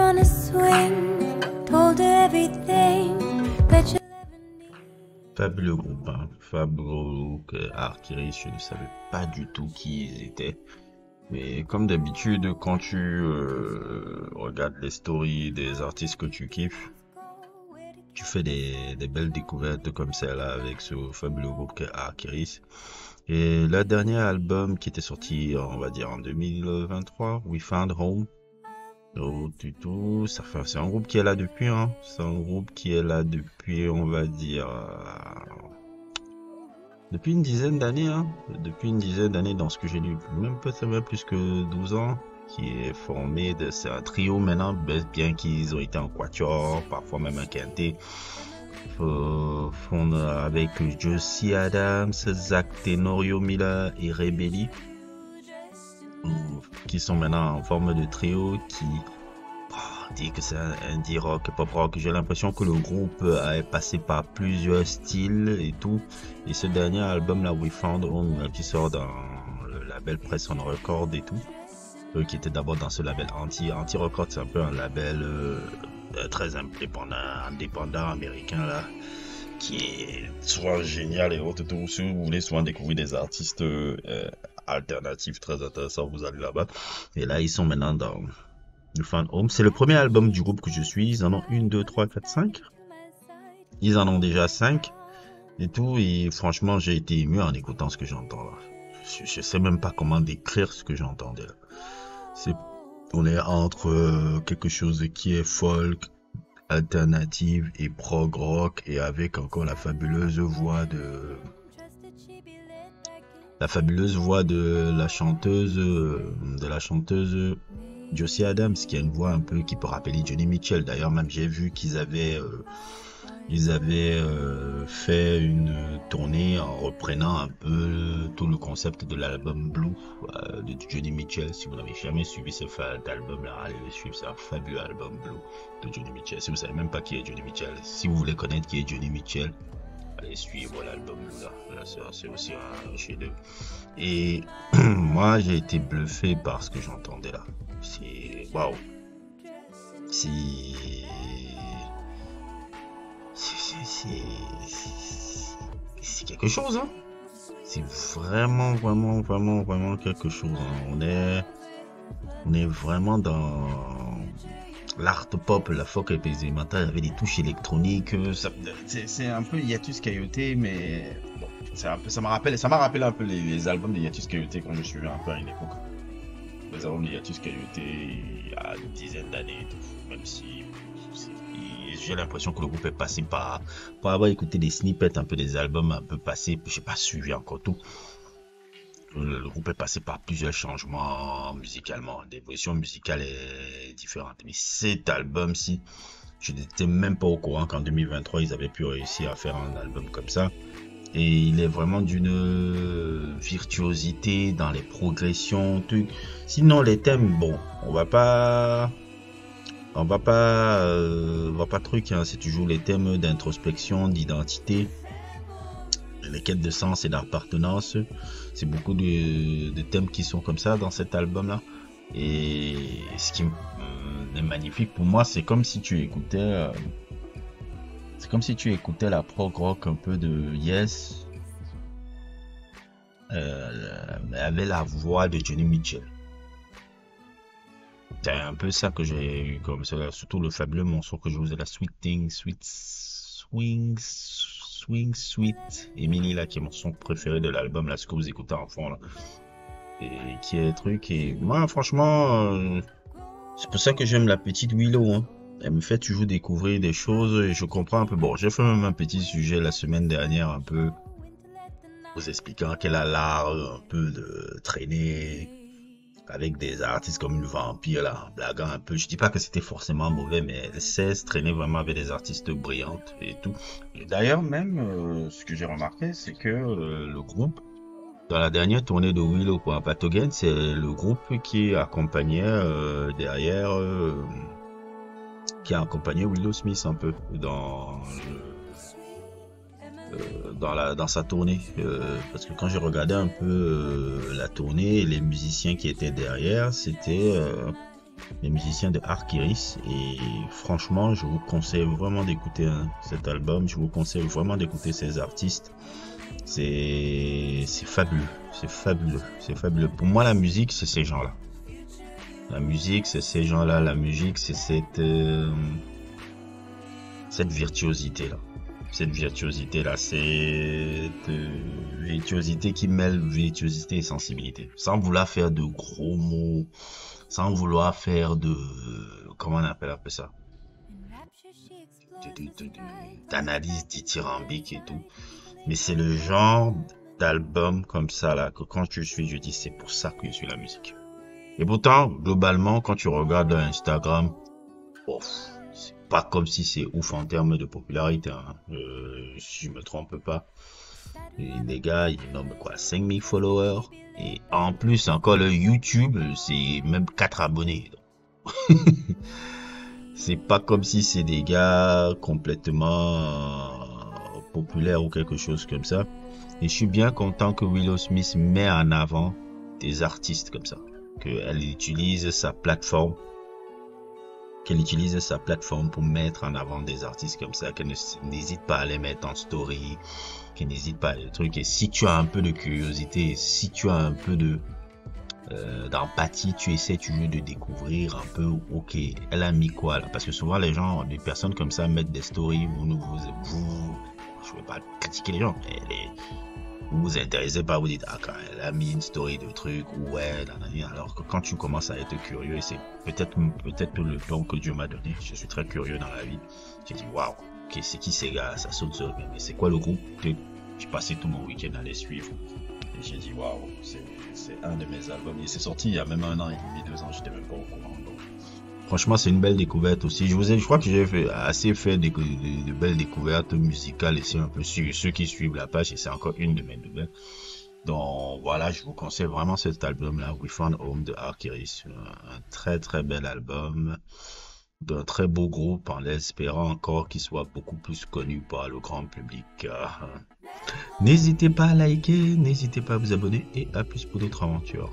on a swing, told her everything that you'll ever need. Fabuleux groupe, hein. Fabuleux groupe. Arkiris, je ne savais pas du tout qui ils étaient. Mais comme d'habitude, quand tu regardes les stories des artistes que tu kiffes, tu fais des belles découvertes comme celle-là avec ce fabuleux groupe qu'est Arkiris. Et le dernier album qui était sorti, on va dire en 2023, We Found Home. C'est un groupe qui est là depuis, hein. C'est un groupe qui est là depuis, on va dire, depuis une dizaine d'années, hein. Depuis une dizaine d'années, dans ce que j'ai lu, même peut-être même plus que 12 ans, qui est formé c'est un trio maintenant, bien qu'ils ont été en quatuor, parfois même un quintet, avec Josie Adams, Zach Tenorio Miller et Rebelli, qui sont maintenant en forme de trio qui dit que c'est un indie rock, pop rock. J'ai l'impression que le groupe est passé par plusieurs styles et tout. Et ce dernier album là, We Found Home, qui sort dans le label Press On Record et tout, qui était d'abord dans ce label Anti Record, c'est un peu un label très indépendant américain là, qui est souvent génial et autres. Tout. Si vous voulez souvent découvrir des artistes alternatifs très intéressants, vous allez là-bas. Et là, ils sont maintenant dans The Found Home. C'est le premier album du groupe que je suis. Ils en ont 1, 2, 3, 4, 5. Ils en ont déjà 5 et tout. Et franchement, j'ai été ému en écoutant ce que j'entends là. Je sais même pas comment décrire ce que j'entendais là. On est entre quelque chose qui est folk, alternative et prog rock, et avec encore la fabuleuse voix de la chanteuse Josie Adams, qui a une voix un peu qui peut rappeler Joni Mitchell. D'ailleurs, même j'ai vu qu'ils avaient fait une tournée en reprenant un peu tout le concept de l'album Blue de Joni Mitchell. Si vous n'avez jamais suivi cet album-là, allez le suivre. C'est un fabuleux album Blue de Joni Mitchell. Si vous savez même pas qui est Joni Mitchell, si vous voulez connaître qui est Joni Mitchell, allez suivre l'album Blue là. C'est aussi un chef-d'œuvre. Et moi, j'ai été bluffé par ce que j'entendais là. C'est waouh. C'est quelque chose, hein. C'est vraiment quelque chose, hein. On est vraiment dans l'art pop, la folk expérimentale avec des touches électroniques. C'est un peu Hiatus Coyote, mais bon, ça m'a rappelé un peu les albums de Hiatus Coyote quand je suivais un peu à une époque. Les albums de Hiatus Coyote il y a une dizaine d'années et tout, même si j'ai l'impression que le groupe est passé par avoir écouté des snippets un peu des albums un peu passés, j'ai pas suivi encore tout. Le groupe est passé par plusieurs changements musicalement, l'évolution musicale est différente. Mais cet album-ci, je n'étais même pas au courant qu'en 2023 ils avaient pu réussir à faire un album comme ça. Et il est vraiment d'une virtuosité dans les progressions, tout. Sinon les thèmes, bon, on va pas truc, hein. C'est toujours les thèmes d'introspection, d'identité, les quêtes de sens et d'appartenance. C'est beaucoup de thèmes qui sont comme ça dans cet album là. Et ce qui est magnifique pour moi, c'est comme si tu écoutais la prog rock un peu de Yes, avec la voix de Joni Mitchell. C'est un peu ça que j'ai eu comme ça, surtout le fabuleux morceau que je vous ai, la Sweet Emily là, qui est mon son préféré de l'album là, ce que vous écoutez en fond là, et qui est truc. Et moi franchement, c'est pour ça que j'aime la petite Willow, hein. Elle me fait toujours découvrir des choses et je comprends un peu. Bon, j'ai fait même un petit sujet la semaine dernière un peu vous expliquant qu'elle a l'art un peu de traîner avec des artistes comme une vampire là, blaguant un peu. Je dis pas que c'était forcément mauvais, mais elle sait se traîner vraiment avec des artistes brillantes et tout. Et d'ailleurs même, ce que j'ai remarqué, c'est que le groupe, dans la dernière tournée de Willow pour Pathogen, c'est le groupe qui accompagnait derrière, qui a accompagné Willow Smith un peu dans sa tournée, parce que quand j'ai regardé un peu la tournée, les musiciens qui étaient derrière, c'était les musiciens de Arkiris. Et franchement, je vous conseille vraiment d'écouter cet album. Je vous conseille vraiment d'écouter ces artistes. C'est fabuleux, c'est fabuleux, c'est fabuleux. Pour moi, la musique, c'est ces gens-là. La musique, c'est ces gens-là. La musique, c'est cette virtuosité-là. Cette virtuosité-là, cette virtuosité qui mêle virtuosité et sensibilité. Sans vouloir faire de gros mots, sans vouloir faire comment on appelle un peu ça? D'analyse dithyrambique et tout. Mais c'est le genre d'album comme ça, là, que quand je suis, je dis, c'est pour ça que je suis la musique. Et pourtant, globalement, quand tu regardes Instagram, c'est pas comme si c'est ouf en termes de popularité, hein. Si je me trompe pas. Et les gars, ils nomment quoi, 5000 followers. Et en plus, encore le YouTube, c'est même 4 abonnés. C'est pas comme si c'est des gars complètement populaires ou quelque chose comme ça. Et je suis bien content que Willow Smith met en avant des artistes comme ça. Qu'elle utilise sa plateforme. Qu'elle utilise sa plateforme pour mettre en avant des artistes comme ça. Qu'elle n'hésite pas à les mettre en story. Qu'elle n'hésite pas à des trucs. Et si tu as un peu de curiosité, si tu as un peu d'empathie, tu essaies toujours de découvrir un peu, ok, elle a mis quoi là, parce que souvent les gens, des personnes comme ça mettent des stories, je ne vais pas critiquer les gens, mais vous vous intéressez pas, vous dites, ah, quand elle a mis une story de trucs, ouais, alors que quand tu commences à être curieux, et c'est peut-être le don que Dieu m'a donné, je suis très curieux dans la vie, j'ai dit, waouh, ok, c'est qui ces gars, ça saute sur, mais c'est quoi le groupe? J'ai passé tout mon week-end à les suivre. Et j'ai dit, waouh, c'est un de mes albums. Et c'est sorti il y a même 1 an et demi, 2 ans, j'étais même pas au courant. Donc, franchement, c'est une belle découverte aussi. Je crois que j'ai fait de belles découvertes musicales ici, un peu sur ceux qui suivent la page, et c'est encore une de mes nouvelles. Donc voilà, je vous conseille vraiment cet album-là, We Found Home de Arkiris. Un très très bel album d'un très beau groupe, en espérant encore qu'il soit beaucoup plus connu par le grand public. N'hésitez pas à liker, n'hésitez pas à vous abonner et à plus pour d'autres aventures.